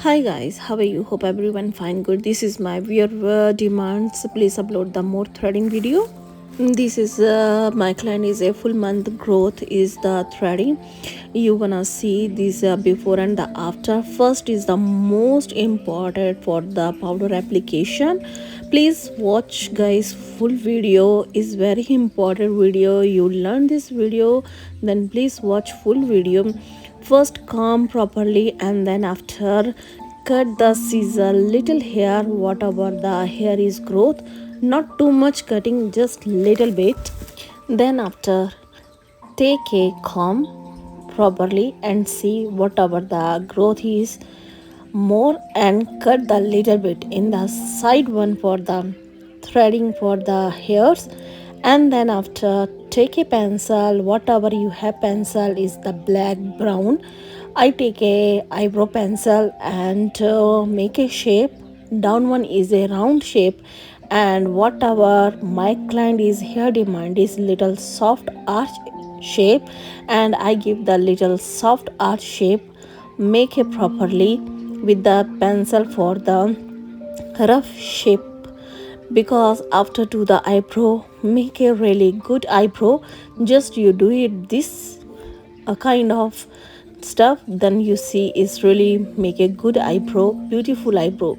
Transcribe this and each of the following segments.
Hi guys, how are you? Hope everyone fine good. This is my viewer demands. Please upload the more threading video. This is my client is a full month growth is the threading. You wanna see this before and the after. First is the most important for the powder application. Please watch guys, full video is very important video. You learn this video, then please watch full video. First comb properly and then after cut the scissor little hair whatever the hair is growth, not too much cutting, just little bit. Then after take a comb properly and see whatever the growth is more and cut the little bit in the side one for the threading for the hairs. And then after take a pencil, whatever you have pencil is the black brown. I take a eyebrow pencil and make a shape. Down one is a round shape, and whatever my client is here demand is little soft arch shape, and I give the little soft arch shape. Make it properly with the pencil for the rough shape, because after do the eyebrow make a really good eyebrow. Just you do it this a kind of stuff, then you see is really make a good eyebrow, beautiful eyebrow.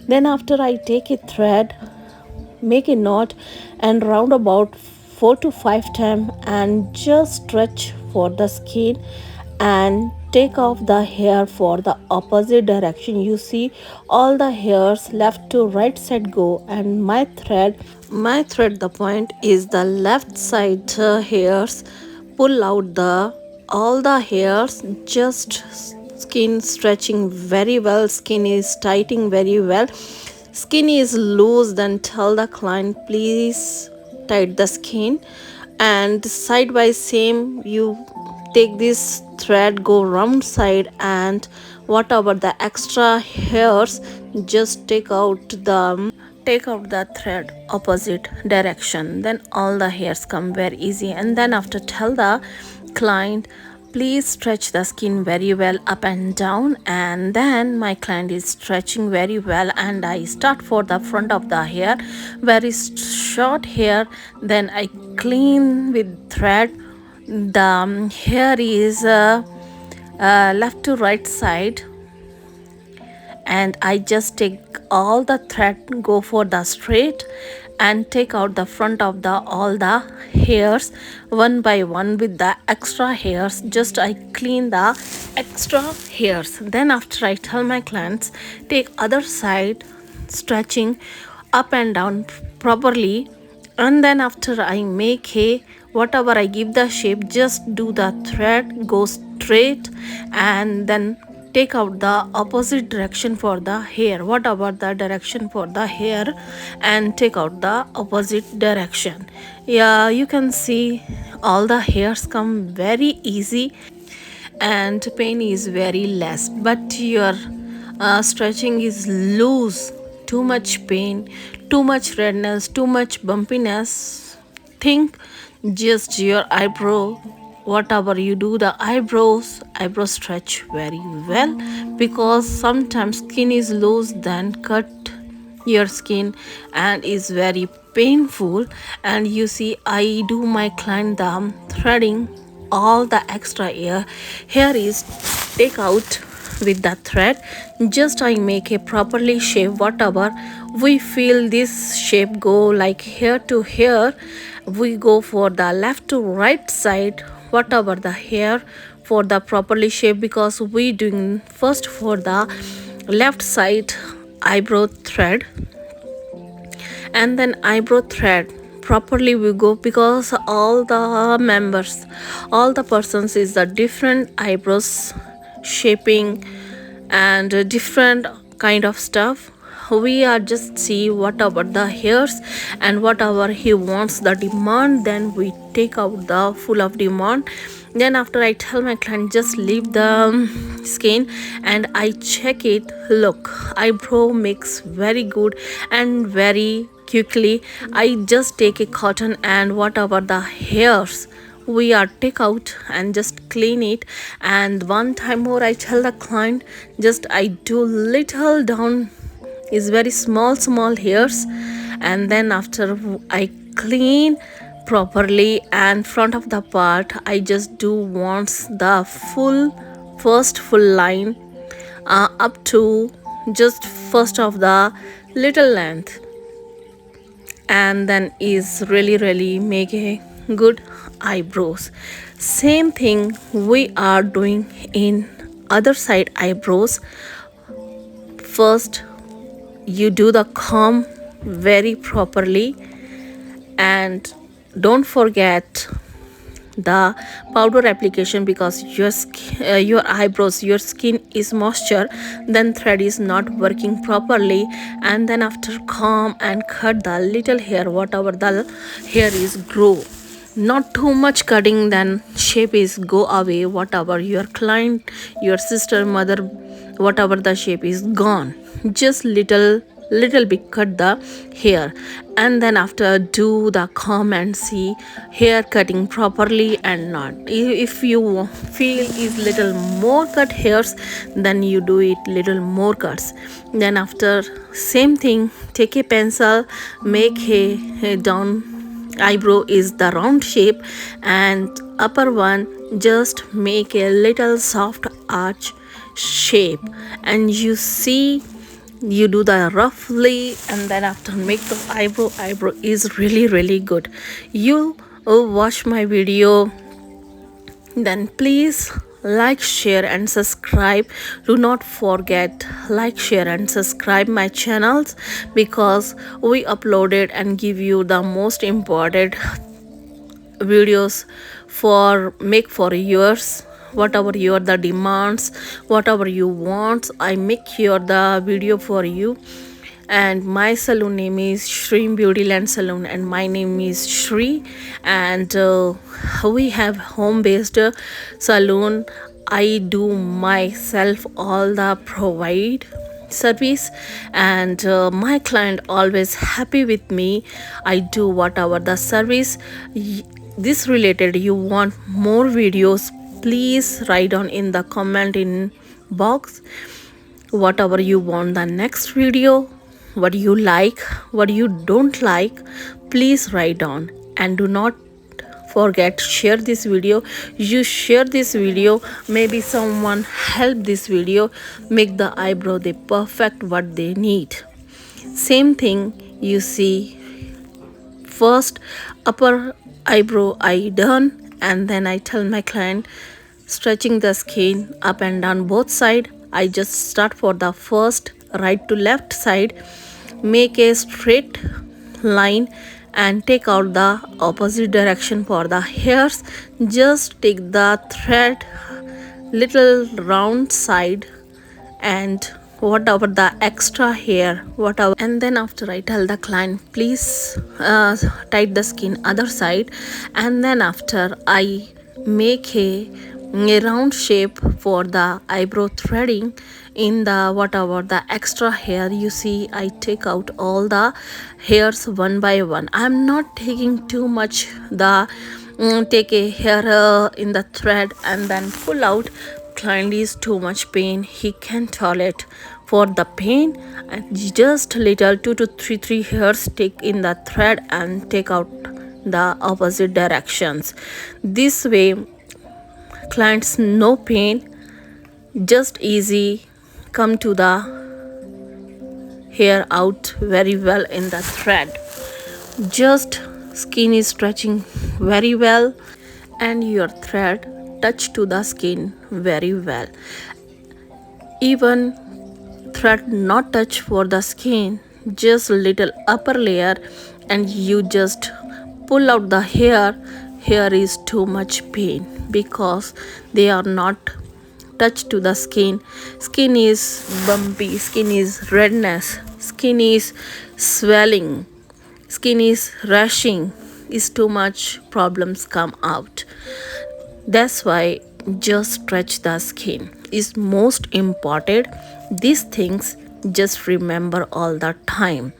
Then after I take a thread, make a knot and round about 4 to 5 times and just stretch for the skin and take off the hair for the opposite direction. You see all the hairs left to right side go, and my thread the point is the left side hairs pull out the all the hairs, just skin stretching very well, skin is tightening very well. Skin is loose, then tell the client please tight the skin. And side by same you take this thread, go round side, and whatever the extra hairs just take out the thread opposite direction, then all the hairs come very easy. And then after tell the client please stretch the skin very well up and down, and then my client is stretching very well, and I start for the front of the hair, very short hair. Then I clean with thread. The hair is left to right side, and I just take all the thread, go for the straight, and take out the front of the all the hairs one by one with the extra hairs. Just I clean the extra hairs. Then after I tell my clients take other side, stretching up and down properly. And then after I make a whatever I give the shape, just do the thread, go straight, and then take out the opposite direction for the hair, whatever the direction for the hair, and take out the opposite direction. Yeah, you can see all the hairs come very easy and pain is very less, but your stretching is loose, too much pain, too much redness, too much bumpiness. Think just your eyebrow, whatever you do the eyebrow stretch very well, because sometimes skin is loose, then cut your skin and is very painful. And you see I do my client the threading, all the extra hair is take out with the thread. Just I make a properly shape, whatever we feel this shape go like hair to hair, we go for the left to right side, whatever the hair for the properly shape, because we doing first for the left side eyebrow thread, and then eyebrow thread properly we go, because all the members, all the persons is the different eyebrows shaping and different kind of stuff. We are just see whatever the hairs and whatever he wants the demand, then we take out the full of demand. Then after I tell my client just leave the skin, and I check it, look eyebrow makes very good and very quickly. I just take a cotton and whatever the hairs we are take out and just clean it. And one time more I tell the client, just I do little down is very small hairs, and then after I clean properly and front of the part, I just do once the first full line up to just first of the little length, and then is really make a good eyebrows. Same thing we are doing in other side eyebrows. First you do the comb very properly, and don't forget the powder application, because your eyebrows, your skin is moisture, then thread is not working properly. And then after comb and cut the little hair, whatever the hair is grow, not too much cutting, then shape is go away, whatever your client, your sister, mother, whatever the shape is gone, just little bit cut the hair. And then after do the comb and see hair cutting properly and not. If you feel is little more cut hairs, then you do it little more cuts. Then after same thing, take a pencil, make a down eyebrow is the round shape, and upper one just make a little soft arch shape. And you see, you do the roughly, and then after make the eyebrow is really good. You watch my video, then please like, share and subscribe. Do not forget like, share and subscribe my channels, because we uploaded and give you the most important videos for make for yours, whatever your the demands, whatever you want, I make here the video for you. And my salon name is Shreembeautylandsalon, and my name is Shri. And we have home based salon. I do myself all the provide service, and my client always happy with me. I do whatever the service this related. You want more videos, please write down in the comment in box whatever you want the next video, what you like, what you don't like, please write down. And do not forget share this video. You share this video, maybe someone help this video, make the eyebrow the perfect what they need. Same thing, you see, first upper eyebrow I done, and then I tell my client stretching the skin up and down both side. I just start for the first right to left side, make a straight line and take out the opposite direction for the hairs. Just take the thread little round side and whatever the extra hair, whatever. And then after I tell the client please tight the skin other side, and then after I make a round shape for the eyebrow threading in the whatever the extra hair. You see, I take out all the hairs one by one. I'm not taking too much the take a hair in the thread and then pull out. Client is too much pain, he can tolerate for the pain, and just little 2 to 3 hairs take in the thread and take out the opposite directions. This way clients no pain, just easy come to the hair out very well in the thread. Just skin is stretching very well and your thread touch to the skin very well. Even thread not touch for the skin, just little upper layer, and you just pull out the hair. Hair is too much pain because they are not touch to the skin. Skin is bumpy, skin is redness, skin is swelling, skin is rushing, is too much problems come out. That's why just stretch the skin is most important. These things just remember all the time.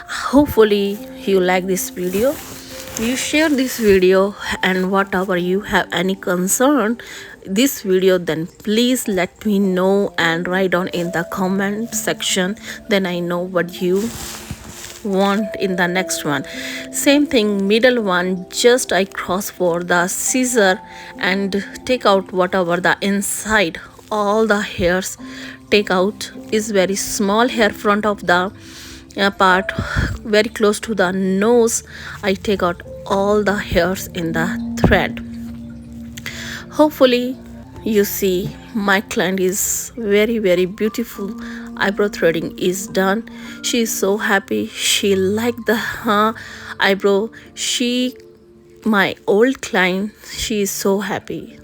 Hopefully you like this video. you share this video, and whatever you have any concern this video, then please let me know and write down in the comment section, then I know what you want in the next one. Same thing, middle one, just I cross for the scissor and take out whatever the inside, all the hairs take out. Is very small hair front of the part very close to the nose. I take out all the hairs in the thread. Hopefully you see my client is very beautiful. Eyebrow threading is done. She is so happy. She liked the eyebrow. My old client, she is so happy.